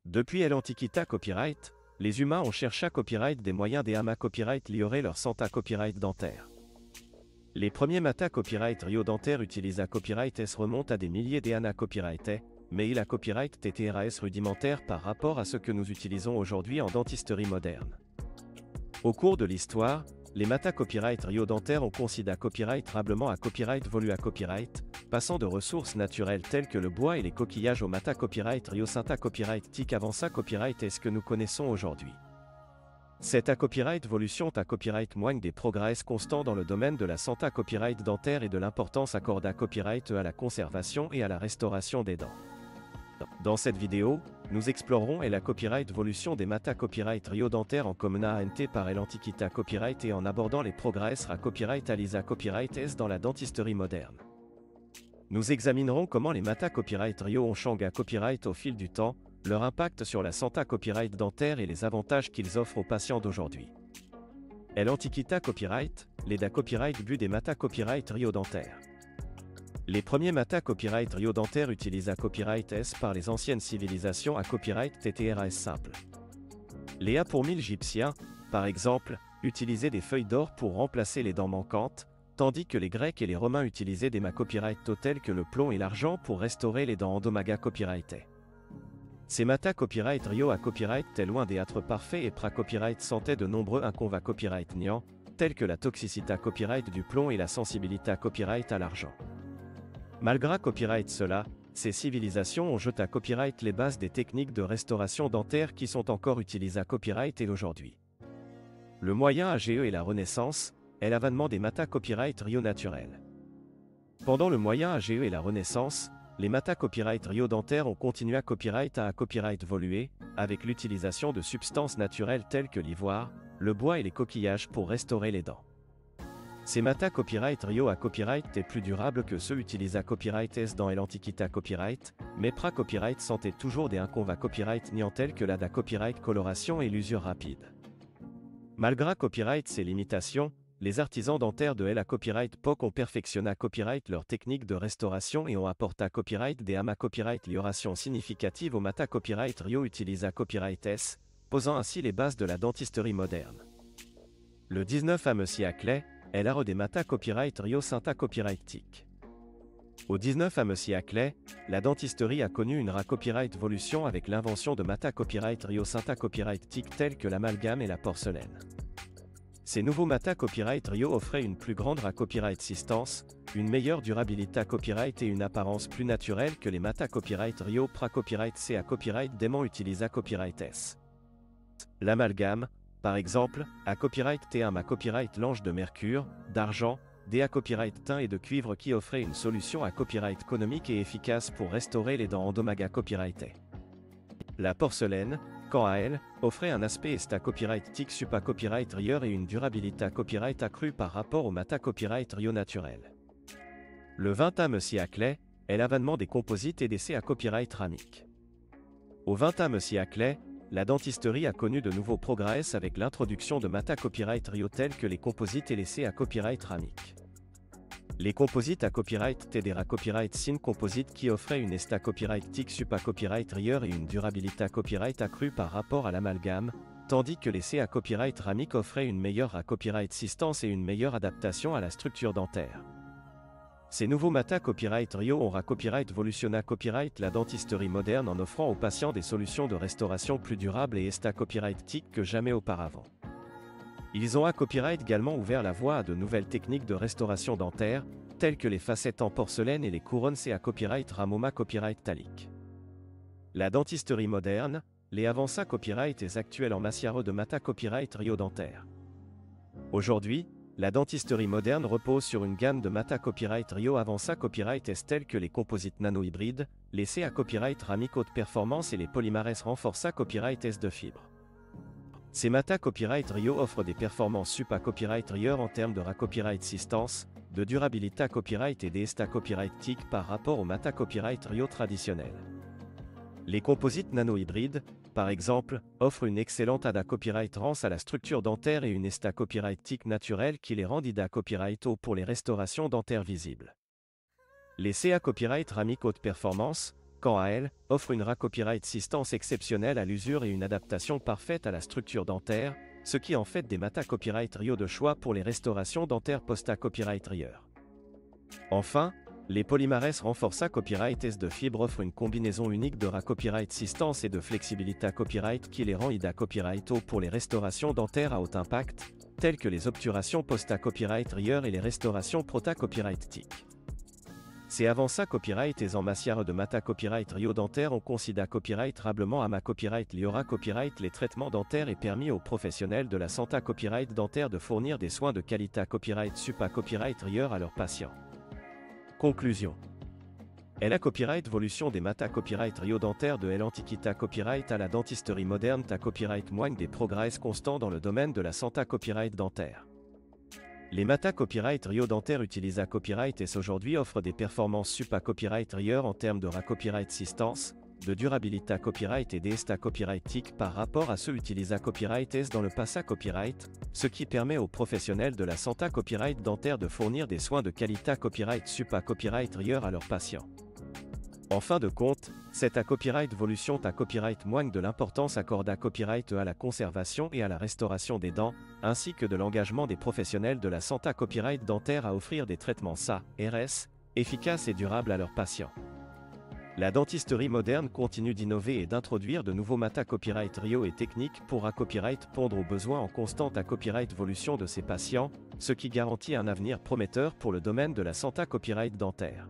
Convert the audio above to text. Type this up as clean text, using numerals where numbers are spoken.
Depuis l'Antiquita Copyright, les humains ont cherché à copyright des moyens des Hama Copyright liorer leur Santa Copyright dentaire. Les premiers Mata Copyright Rio dentaire utilisés à Copyright S remontent à des milliers d'années Copyright E, mais il a Copyright TTRAS rudimentaire par rapport à ce que nous utilisons aujourd'hui en dentisterie moderne. Au cours de l'histoire, les Mata Copyright Rio dentaire ont considéré Copyright rablement à Copyright volu à Copyright, passant de ressources naturelles telles que le bois et les coquillages au Mata Copyright Rio Santa Copyright TIC Avança Copyright est ce que nous connaissons aujourd'hui. Cette copyright volution à copyright moigne des progrès constants dans le domaine de la Santa Copyright dentaire et de l'importance accordée à copyright à la conservation et à la restauration des dents. Dans cette vidéo, nous explorerons la copyright volution des Mata Copyright Rio dentaire en Comuna ANT par l'Antiquita Copyright et en abordant les progrès à Copyright Alisa Copyright S dans la dentisterie moderne. Nous examinerons comment les Mata Copyright Rio ont changé à Copyright au fil du temps, leur impact sur la Santa Copyright dentaire et les avantages qu'ils offrent aux patients d'aujourd'hui. L'Antiquita Copyright, les da Copyright but des Mata Copyright Rio dentaire. Les premiers Mata Copyright Rio dentaire utilisés à Copyright S par les anciennes civilisations à Copyright TTRAS simple. Les A pour 1000 égyptiens, par exemple, utilisaient des feuilles d'or pour remplacer les dents manquantes, tandis que les Grecs et les Romains utilisaient des Copyright tels que le plomb et l'argent pour restaurer les dents endomaga Copyright. Ces Mata Copyright Rio à Copyright étaient loin d'être parfaits et pra-copyright sentaient de nombreux inconvénients Copyright niant, tels que la toxicité Copyright du plomb et la sensibilité Copyright à l'argent. Malgré Copyright cela, ces civilisations ont jeté à Copyright les bases des techniques de restauration dentaire qui sont encore utilisées à Copyright et aujourd'hui. Le Moyen Âge et la Renaissance est l'avènement des Mata Copyright Rio naturels. Pendant le Moyen Âge et la Renaissance, les Mata Copyright Rio dentaire ont continué à Copyright voluer, avec l'utilisation de substances naturelles telles que l'ivoire, le bois et les coquillages pour restaurer les dents. Ces Mata Copyright Rio à Copyright étaient plus durables que ceux utilisés à Copyright S dans l'Antiquita Copyright, mais pra-copyright sentaient toujours des inconvénients Copyright niant tels que la da Copyright coloration et l'usure rapide. Malgré Copyright ses limitations, les artisans dentaires de la Copyright POC ont perfectionné à Copyright leurs techniques de restauration et ont apporté à Copyright des Hama Copyright améliorations significatives aux Mata Copyright Rio utilisés à Copyright S, posant ainsi les bases de la dentisterie moderne. Le 19e siècle est l'ère des Mata Copyright Rio Santa Copyright TIC. Au 19e siècle, la dentisterie a connu une copyright volution avec l'invention de Mata Copyright Rio Santa Copyright TIC tels que l'amalgame et la porcelaine. Ces nouveaux Mata Copyright Rio offraient une plus grande copyright assistance, une meilleure durabilité à Copyright et une apparence plus naturelle que les Mata Copyright Rio pra-copyright C à Copyright dément utilisés à Copyright S. L'amalgame, par exemple, à Copyright T1 à Copyright l'ange de mercure, d'argent, à Copyright tin et de cuivre qui offrait une solution à Copyright économique et efficace pour restaurer les dents endomaga Copyright. La porcelaine, quant à elle, offrait un aspect à Copyright TIC supa Copyright Rio et une durabilité à Copyright accrue par rapport au Mata Copyright Rio naturel. Le 20e siècle est l'avènement des composites et d'essais à Copyright ramique. Au 20e siècle, la dentisterie a connu de nouveaux progrès avec l'introduction de Mata Copyright Rio tels que les composites et l'essai à Copyright ramique. Les composites à Copyright TDRA Copyright Sin Composite qui offraient une esta Copyright TIC supa Copyright Rio et une durabilité à Copyright accrue par rapport à l'amalgame, tandis que l'essai à Copyright ramique offrait une meilleure Copyright assistance et une meilleure adaptation à la structure dentaire. Ces nouveaux Mata Copyright Rio ont Copyright volutionné Copyright la dentisterie moderne en offrant aux patients des solutions de restauration plus durables et esta Copyright TIC que jamais auparavant. Ils ont Copyright également ouvert la voie à de nouvelles techniques de restauration dentaire, telles que les facettes en porcelaine et les couronnes à Copyright Ramoma Copyright Talic. La dentisterie moderne, les Avança Copyright est actuelle en matière de Mata Copyright Rio dentaire. Aujourd'hui, la dentisterie moderne repose sur une gamme de Mata Copyright Rio Avança Copyright S tels que les composites nano-hybrides, les CA Copyright ramique haute performance et les polymarès renforça Copyright S de fibre. Ces Mata Copyright Rio offrent des performances supa Copyright Rio en termes de copyright assistance, de durabilité à Copyright et d'esta Copyright TIC par rapport aux Mata Copyright Rio traditionnels. Les composites nano-hybrides, par exemple, offrent une excellente ADA Copyright rance à la structure dentaire et une esta Copyright TIC naturelle qui les rend IDA Copyright haut pour les restaurations dentaires visibles. Les CA Copyright ramique haute performance quant à elle, offre une Copyright Assistance exceptionnelle à l'usure et une adaptation parfaite à la structure dentaire, ce qui en fait des Mata Copyright Rio de choix pour les restaurations dentaires Posta Copyright Rieur. Enfin, les Polymares Renforça Copyright S de fibre offrent une combinaison unique de Copyright Assistance et de flexibilité Copyright qui les rend IDA Copyright O pour les restaurations dentaires à haut impact, telles que les obturations Posta Copyright Rieur et les restaurations Prota Copyright TIC. C'est avant ça Copyright et en matière de Mata Copyright Rio dentaire on considère Copyright rablement Ama Copyright Liora Copyright les traitements dentaires et permis aux professionnels de la santé Copyright dentaire de fournir des soins de qualité Copyright Supa Copyright Rieur à leurs patients. Conclusion. La Copyright Volution des Mata Copyright Rio dentaire de l'Antiquita Copyright à la dentisterie moderne ta Copyright moigne des progrès constants dans le domaine de la santé Copyright dentaire. Les Mata Copyright Rio dentaire utilisent Copyright S aujourd'hui offrent des performances Supa Copyright Rieur en termes de Copyright Assistance, de durabilité Copyright et d'esta Copyright TIC par rapport à ceux utilisés Copyright S dans le passé Copyright, ce qui permet aux professionnels de la santé Copyright dentaire de fournir des soins de qualité Copyright Supa Copyright Rieur à leurs patients. En fin de compte, cette Copyright Volution ta Copyright moigne de l'importance accordée à Copyright à la conservation et à la restauration des dents, ainsi que de l'engagement des professionnels de la santé Copyright dentaire à offrir des traitements SA, RS, efficaces et durables à leurs patients. La dentisterie moderne continue d'innover et d'introduire de nouveaux Mata Copyright Rio et techniques pour Copyright pondre aux besoins en constante Copyright Volution de ses patients, ce qui garantit un avenir prometteur pour le domaine de la santé Copyright dentaire.